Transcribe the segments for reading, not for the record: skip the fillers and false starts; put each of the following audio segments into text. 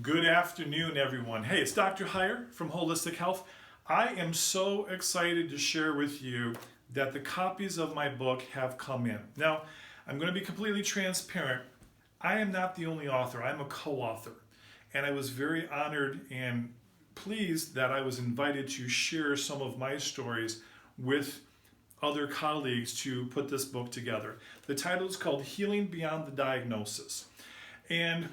Good afternoon, everyone. Hey, it's Dr. Heyer from Holistic Health. I am so excited to share with you that the copies of my book have come in. Now, I'm going to be completely transparent. I am not the only author. I'm a co-author. And I was very honored and pleased that I was invited to share some of my stories with other colleagues to put this book together. The title is called Healing Beyond the Diagnosis. And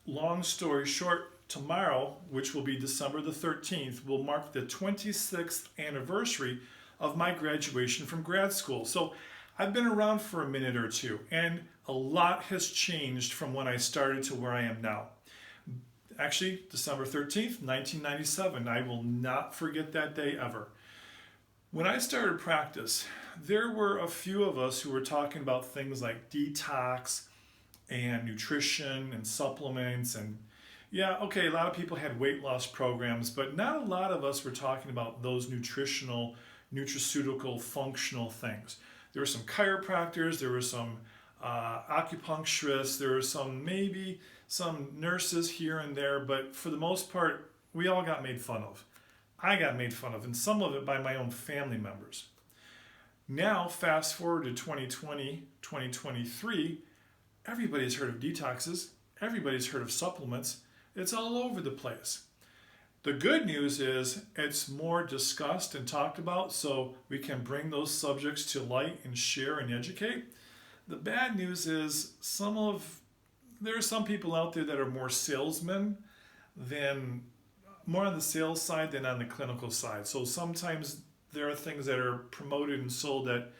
long story short, tomorrow, which will be December the 13th, will mark the 26th anniversary of my graduation from grad school. So I've been around for a minute or two, and a lot has changed from when I started to where I am now. Actually, December 13th, 1997, I will not forget that day ever. When I started practice, there were a few of us who were talking about things like detox and nutrition and supplements, and yeah, okay, a lot of people had weight loss programs, but not a lot of us were talking about those nutritional, nutraceutical, functional things. There were some chiropractors, there were some acupuncturists, there were maybe some nurses here and there, but for the most part, we all got made fun of. I got made fun of, and some of it by my own family members. Now, fast forward to 2020, 2023, everybody's heard of detoxes, everybody's heard of supplements, it's all over the place. The good news is it's more discussed and talked about, so we can bring those subjects to light and share and educate. The bad news is there are some people out there that are more salesmen more on the sales side than on the clinical side. So sometimes there are things that are promoted and sold that,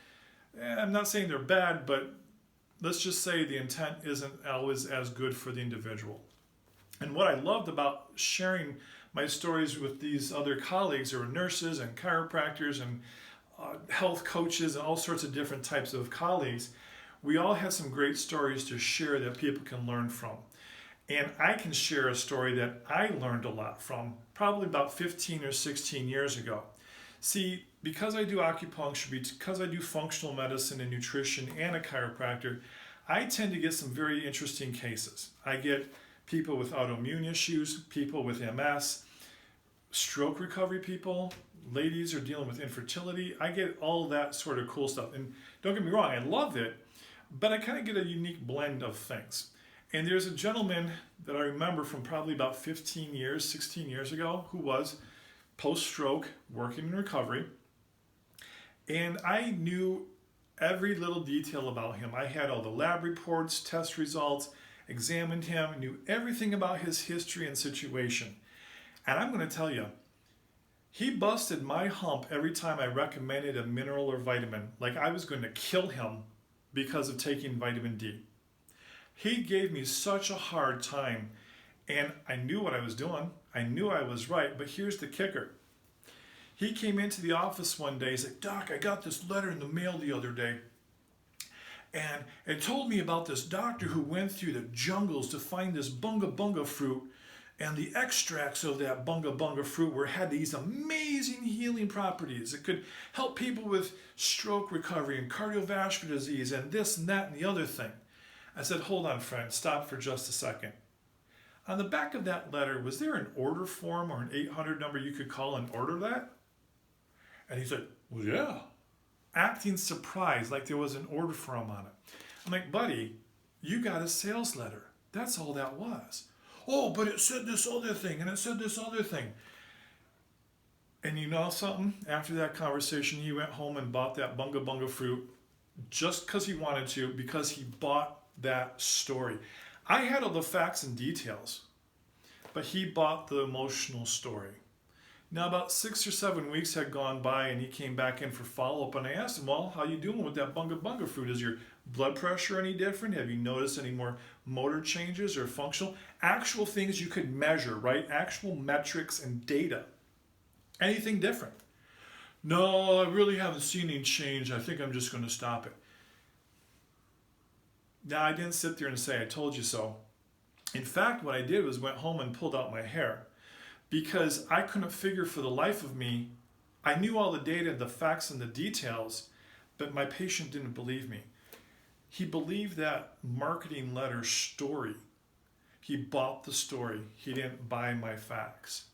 I'm not saying they're bad, but let's just say the intent isn't always as good for the individual. And what I loved about sharing my stories with these other colleagues who are nurses and chiropractors and health coaches and all sorts of different types of colleagues, we all had some great stories to share that people can learn from. And I can share a story that I learned a lot from probably about 15 or 16 years ago. See, because I do acupuncture, because I do functional medicine and nutrition and a chiropractor, I tend to get some very interesting cases. I get people with autoimmune issues, people with MS, stroke recovery people, ladies are dealing with infertility. I get all that sort of cool stuff. And don't get me wrong, I love it, but I kind of get a unique blend of things. And there's a gentleman that I remember from probably about 16 years ago, who was post-stroke, working in recovery. And I knew every little detail about him. I had all the lab reports, test results, examined him, knew everything about his history and situation. And I'm going to tell you, he busted my hump every time I recommended a mineral or vitamin, like I was going to kill him because of taking vitamin D. He gave me such a hard time, and I knew what I was doing. I knew I was right, but here's the kicker. He came into the office one day, he's like, "Doc, I got this letter in the mail the other day, and it told me about this doctor who went through the jungles to find this bunga bunga fruit, and the extracts of that bunga bunga fruit had these amazing healing properties. It could help people with stroke recovery and cardiovascular disease and this and that and the other thing." I said, "Hold on, friend, stop for just a second. On the back of that letter, was there an order form or an 800 number you could call and order that?" And he said, "Well, yeah." Acting surprised, like there was an order form on it. I'm like, "Buddy, you got a sales letter. That's all that was." "Oh, but it said this other thing, and it said this other thing." And you know something? After that conversation, he went home and bought that bunga bunga fruit just because he wanted to, because he bought that story. I had all the facts and details, but he bought the emotional story. Now, about 6 or 7 weeks had gone by, and he came back in for follow-up, and I asked him, "Well, how you doing with that bunga bunga fruit? Is your blood pressure any different? Have you noticed any more motor changes or functional? Actual things you could measure, right? Actual metrics and data. Anything different?" "No, I really haven't seen any change. I think I'm just going to stop it." Now, I didn't sit there and say, "I told you so." In fact, what I did was went home and pulled out my hair, because I couldn't figure for the life of me. I knew all the data, the facts, and the details, but my patient didn't believe me. He believed that marketing letter story. He bought the story. He didn't buy my facts.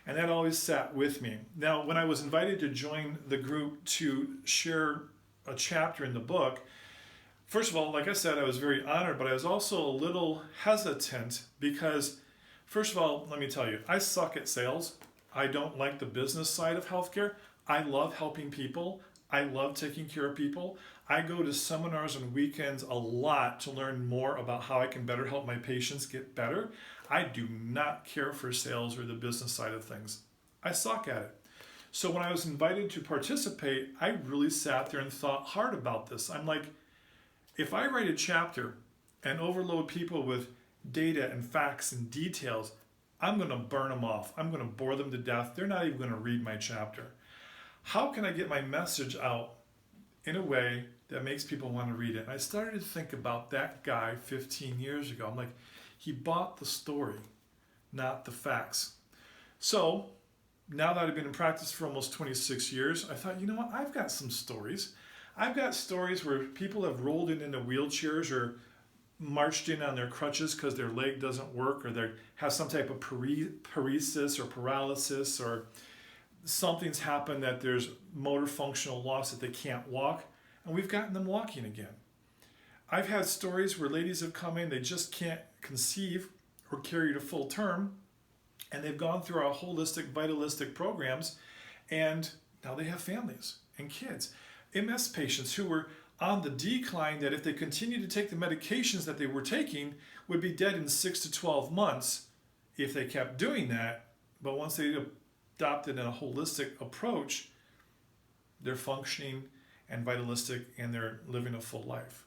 And that always sat with me. Now, when I was invited to join the group to share a chapter in the book, first of all, like I said, I was very honored, but I was also a little hesitant because, first of all, let me tell you, I suck at sales. I don't like the business side of healthcare. I love helping people. I love taking care of people. I go to seminars on weekends a lot to learn more about how I can better help my patients get better. I do not care for sales or the business side of things. I suck at it. So when I was invited to participate, I really sat there and thought hard about this. I'm like, if I write a chapter and overload people with data and facts and details, I'm going to burn them off. I'm going to bore them to death. They're not even going to read my chapter. How can I get my message out in a way that makes people want to read it? And I started to think about that guy 15 years ago. I'm like, he bought the story, not the facts. So now that I've been in practice for almost 26 years, I thought, you know what? I've got some stories. I've got stories where people have rolled in into wheelchairs or marched in on their crutches because their leg doesn't work, or they have some type of paresis or paralysis, or something's happened that there's motor functional loss that they can't walk, and we've gotten them walking again. I've had stories where ladies have come in, they just can't conceive or carry to full term, and they've gone through our holistic, vitalistic programs, and now they have families and kids. MS patients who were on the decline, that if they continued to take the medications that they were taking, would be dead in 6 to 12 months if they kept doing that. But once they adopted a holistic approach, they're functioning and vitalistic, and they're living a full life.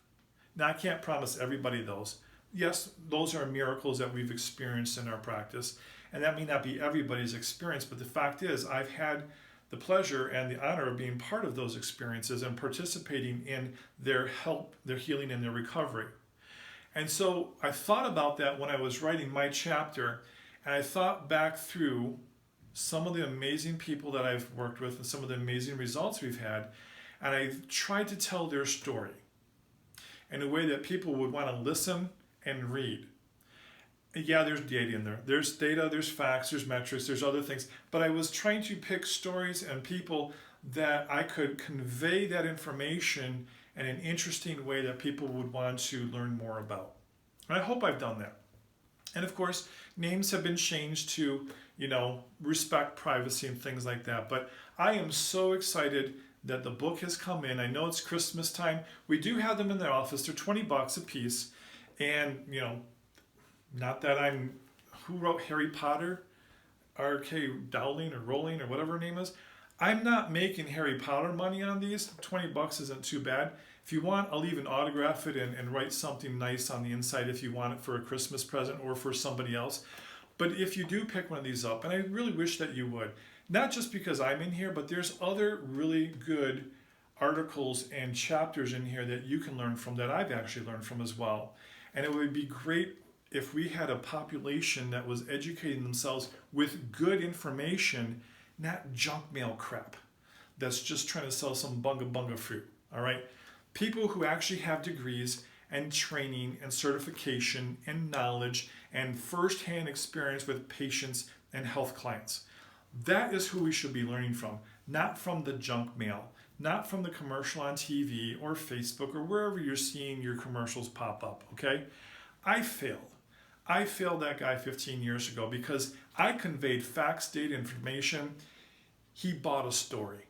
Now, I can't promise everybody those. Yes, those are miracles that we've experienced in our practice, and that may not be everybody's experience, but the fact is I've had the pleasure and the honor of being part of those experiences and participating in their help, their healing, and their recovery. And so I thought about that when I was writing my chapter, and I thought back through some of the amazing people that I've worked with and some of the amazing results we've had, and I tried to tell their story in a way that people would want to listen and read. Yeah, there's data in there. There's data, there's facts, there's metrics, there's other things. But I was trying to pick stories and people that I could convey that information in an interesting way that people would want to learn more about. And I hope I've done that. And of course, names have been changed to, respect privacy and things like that. But I am so excited that the book has come in. I know it's Christmas time. We do have them in the office. They're $20 a piece. And, not that who wrote Harry Potter? R.K. Dowling or Rowling or whatever her name is. I'm not making Harry Potter money on these. $20 isn't too bad. If you want, I'll even autograph it and write something nice on the inside if you want it for a Christmas present or for somebody else. But if you do pick one of these up, and I really wish that you would, not just because I'm in here, but there's other really good articles and chapters in here that you can learn from, that I've actually learned from as well. And it would be great if we had a population that was educating themselves with good information, not junk mail crap that's just trying to sell some bunga fruit, all right? People who actually have degrees and training and certification and knowledge and firsthand experience with patients and health clients. That is who we should be learning from, not from the junk mail, not from the commercial on TV or Facebook or wherever you're seeing your commercials pop up, okay? I failed that guy 15 years ago because I conveyed facts, data, information. He bought a story.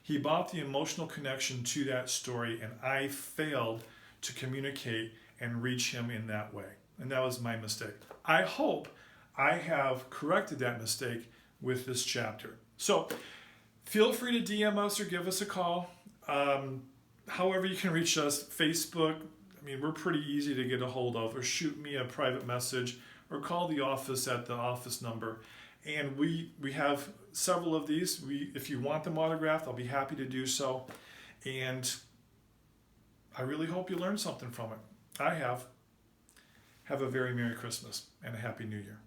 He bought the emotional connection to that story, and I failed to communicate and reach him in that way. And that was my mistake. I hope I have corrected that mistake with this chapter. So feel free to DM us or give us a call. However you can reach us, Facebook. We're pretty easy to get a hold of, or shoot me a private message, or call the office at the office number. And we have several of these. If you want them autographed, I'll be happy to do so. And I really hope you learned something from it. I have. Have a very Merry Christmas and a Happy New Year.